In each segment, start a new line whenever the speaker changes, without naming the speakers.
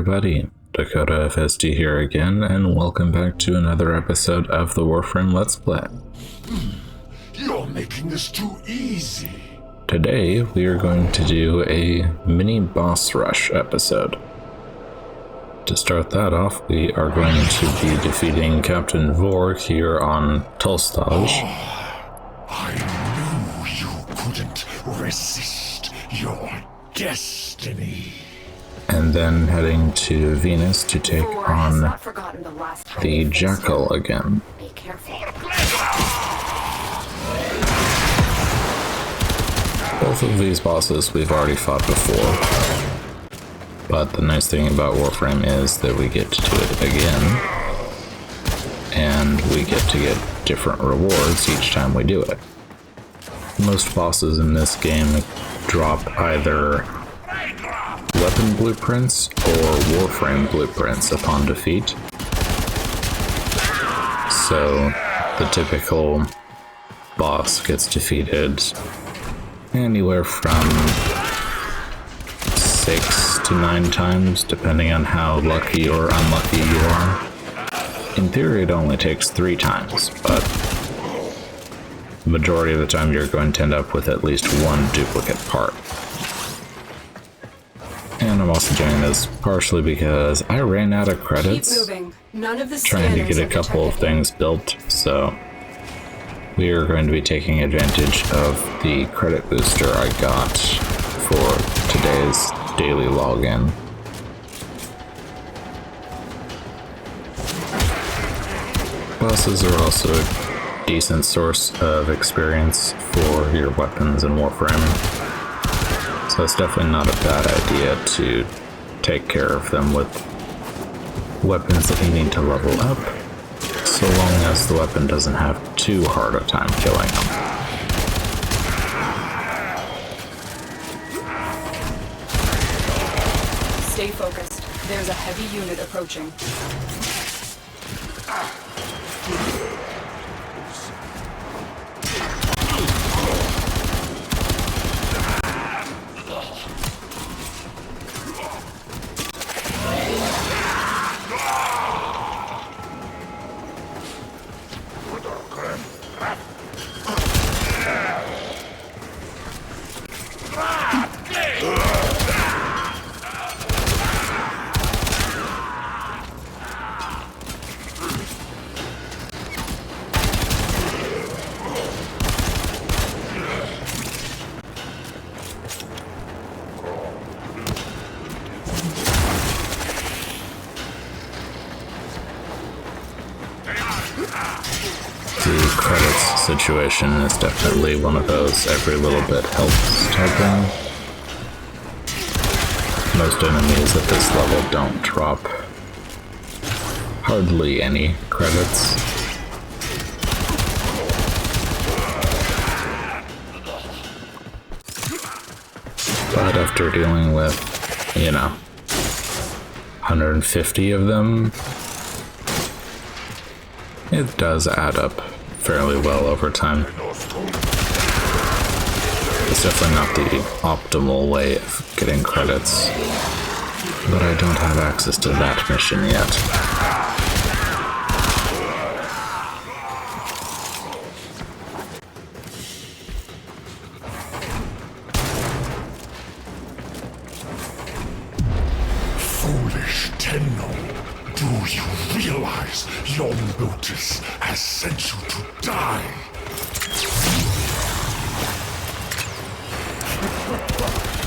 everybody, Dakota FSD here again, and welcome back to another episode of the Warframe Let's Play.
You're making this too easy.
Today, we are going to do a mini boss rush episode. To start that off, we are going to be defeating Captain Vor here on Tolstage.
I knew you couldn't resist your destiny.
And then heading to Venus to take on the Jackal again.
Be careful.
Both of these bosses we've already fought before. But the nice thing about Warframe is that we get to do it again. And we get to get different rewards each time we do it. Most bosses in this game drop either weapon blueprints or Warframe blueprints upon defeat. So the typical boss gets defeated anywhere from 6 to 9 times, depending on how lucky or unlucky you are. In theory, it only takes 3 times, but the majority of the time you're going to end up with at least one duplicate part. And I'm also doing this partially because I ran out of credits trying to get a couple of things built, so we are going to be taking advantage of the credit booster I got for today's daily login. Bosses are also a decent source of experience for your weapons in Warframe. So it's definitely not a bad idea to take care of them with weapons that you need to level up, so long as the weapon doesn't have too hard a time killing them.
Stay focused. There's a heavy unit approaching.
The credits situation is definitely one of those every little bit helps type thing. Most enemies at this level don't drop hardly any credits. But after dealing with, 150 of them, it does add up fairly well over time. It's definitely not the optimal way of getting credits, but I don't have access to that mission yet.
Foolish Tenno, do you realize your notice has sent you to die?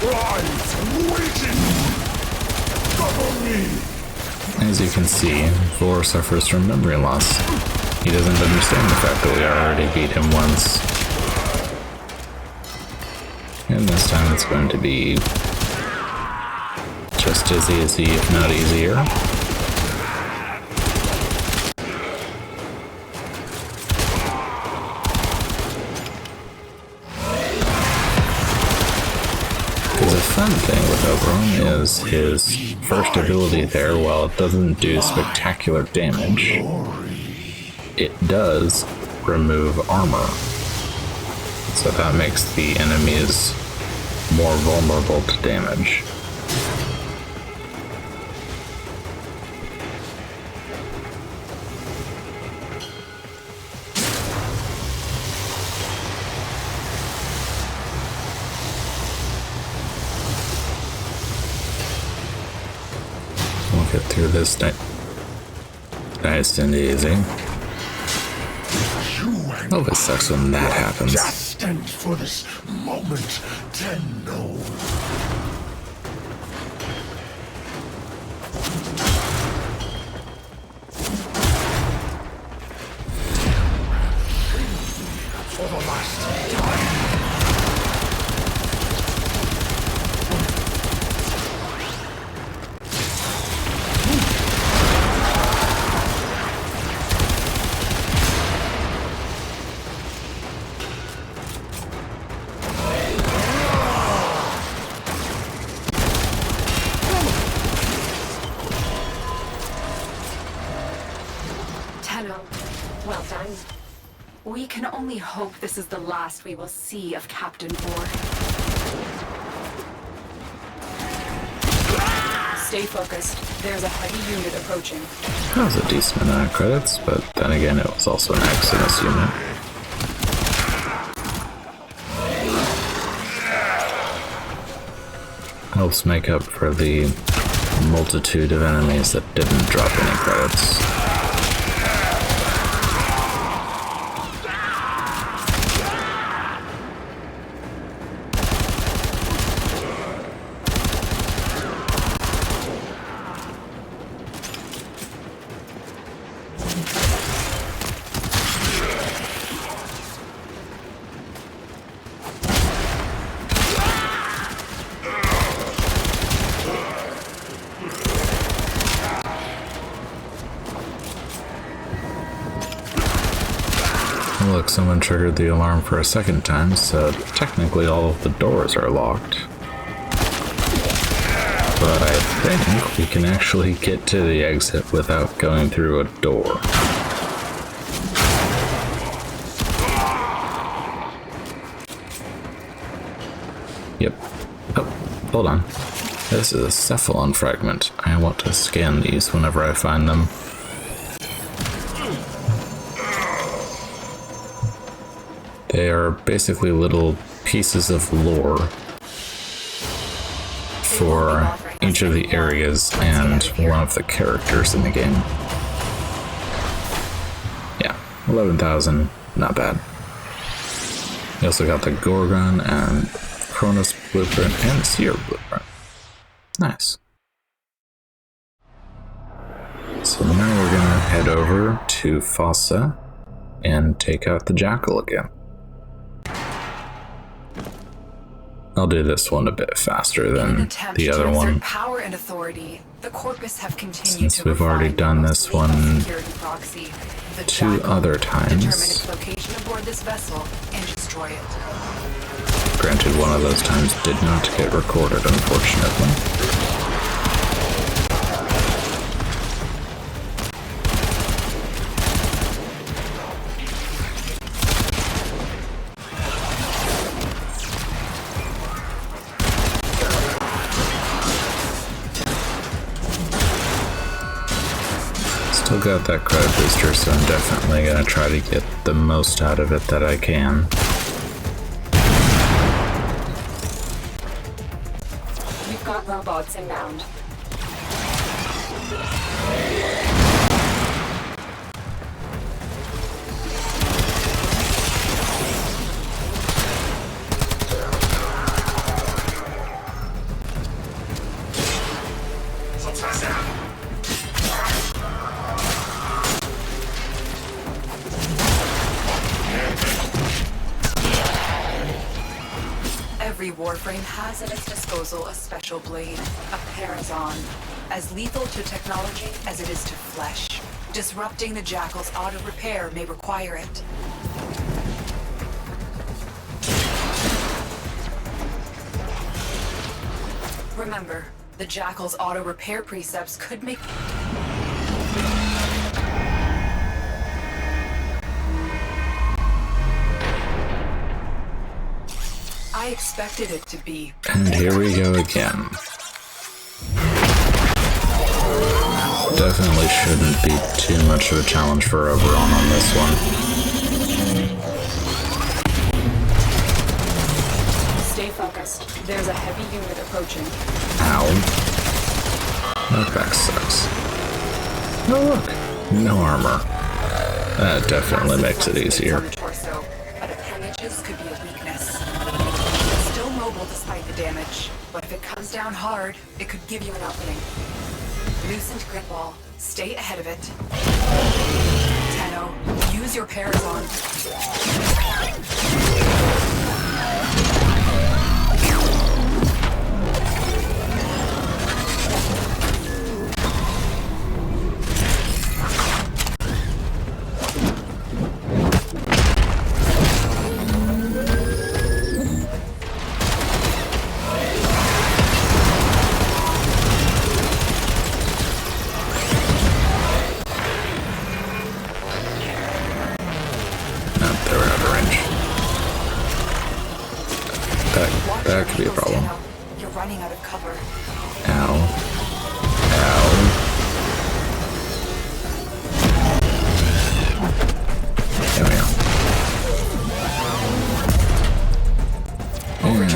Rise, waiting! Cover me!
As you can see, Vor suffers from memory loss. He doesn't understand the fact that we already beat him once. And this time it's going to be just as easy, if not easier. The fun thing with Oberon is his first ability there, while it doesn't do spectacular damage, it does remove armor. So that makes the enemies more vulnerable to damage. get through this nice and easy. Always sucks when that happens.
Destined for this moment, Tenno. For the last time.
Well done. We can only hope this is the last we will see of Captain Vor. Stay focused. There's a heavy unit approaching.
That was a decent amount of credits, but then again, it was also an Exodus unit. Helps make up for the multitude of enemies that didn't drop any credits. Look, someone triggered the alarm for a second time, so technically all of the doors are locked. But I think we can actually get to the exit without going through a door. Yep. Oh, hold on. This is a cephalon fragment. I want to scan these whenever I find them. They are basically little pieces of lore for each of the areas and one of the characters in the game. Yeah, 11,000, not bad. We also got the Gorgon and Cronus blueprint and Seer blueprint. Nice. So now we're gonna head over to Fossa and take out the Jackal again. I'll do this one a bit faster than the other one.
Power and authority, the Corpus have continued
Since we've already done this one
proxy,
2 other times.
determine its location aboard this vessel and destroy it.
Granted, one of those times did not get recorded, unfortunately. Still got that credit booster, so I'm definitely gonna try to get the most out of it that I can.
We've got robots inbound. Every Warframe has at its disposal a special blade, a Parazon, as lethal to technology as it is to flesh. Disrupting the Jackal's auto-repair may require it. Remember, the Jackal's auto-repair precepts could make... I expected it to be.
And here we go again. Definitely shouldn't be too much of a challenge for Oberon on this one.
Stay focused. There's a heavy unit approaching.
Ow. Knockback sucks. Oh look, no armor. That definitely makes it easier.
Torso, but appendages could be a weakness. It's still mobile despite the damage, but if it comes down hard, it could give you an opening. Loosened grip ball. Stay ahead of it. Tenno, use your Parazon.
That could be a problem.
You're running out of cover.
Ow. Ow. There we go.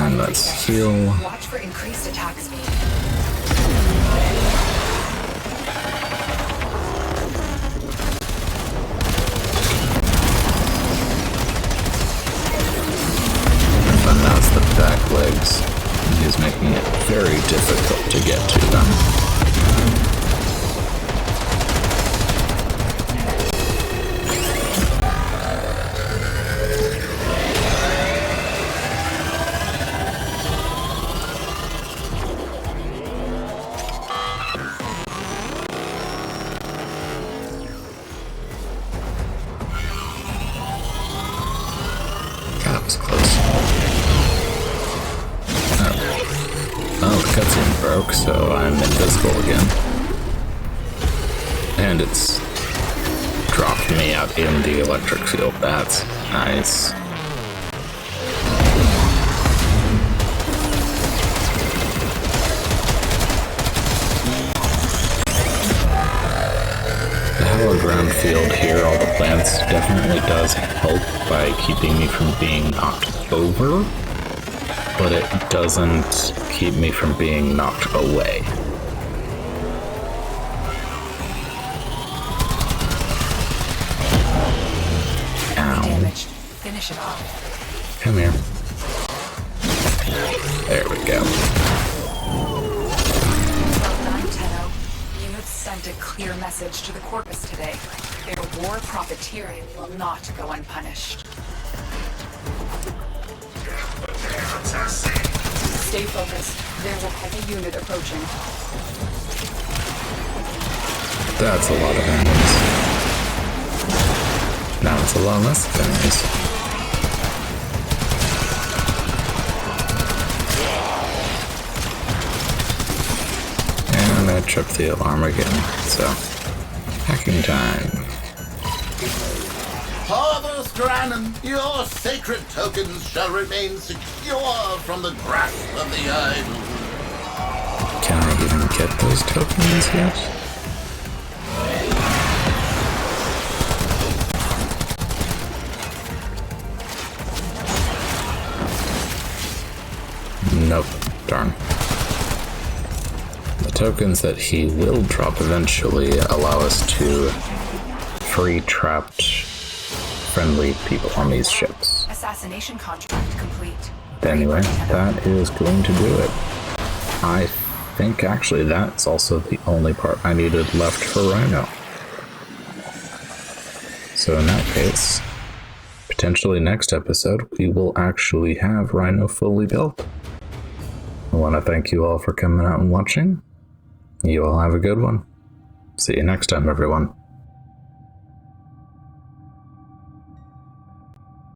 And let's heal.
Watch for increased attack speed.
The back legs. He's making it very difficult to get to them. That was close. Oh, the cutscene broke, so I'm invisible again. And it's dropped me out in the electric field. That's nice. The hologram field here, all the plants, definitely does help by keeping me from being knocked over. But it doesn't keep me from being knocked away. Ow.
Damaged. Finish it off.
Come here. There we go.
Well done, Tenno. You have sent a clear message to the Corpus today. Their war profiteering will not go unpunished. Stay focused. There's a heavy unit approaching.
That's a lot of enemies. Now it's a lot less of enemies. And I tripped the alarm again, so hacking time.
Father Stranon, your sacred tokens shall remain secure from the grasp of the idol.
Can I even get those tokens yet? Nope. Darn. The tokens that he will drop eventually allow us to free trapped friendly people on these ships.
Assassination contract complete.
Anyway, that is going to do it. I think actually that's also the only part I needed left for Rhino. So in that case, potentially next episode, we will actually have Rhino fully built. I want to thank you all for coming out and watching. You all have a good one. See you next time, everyone.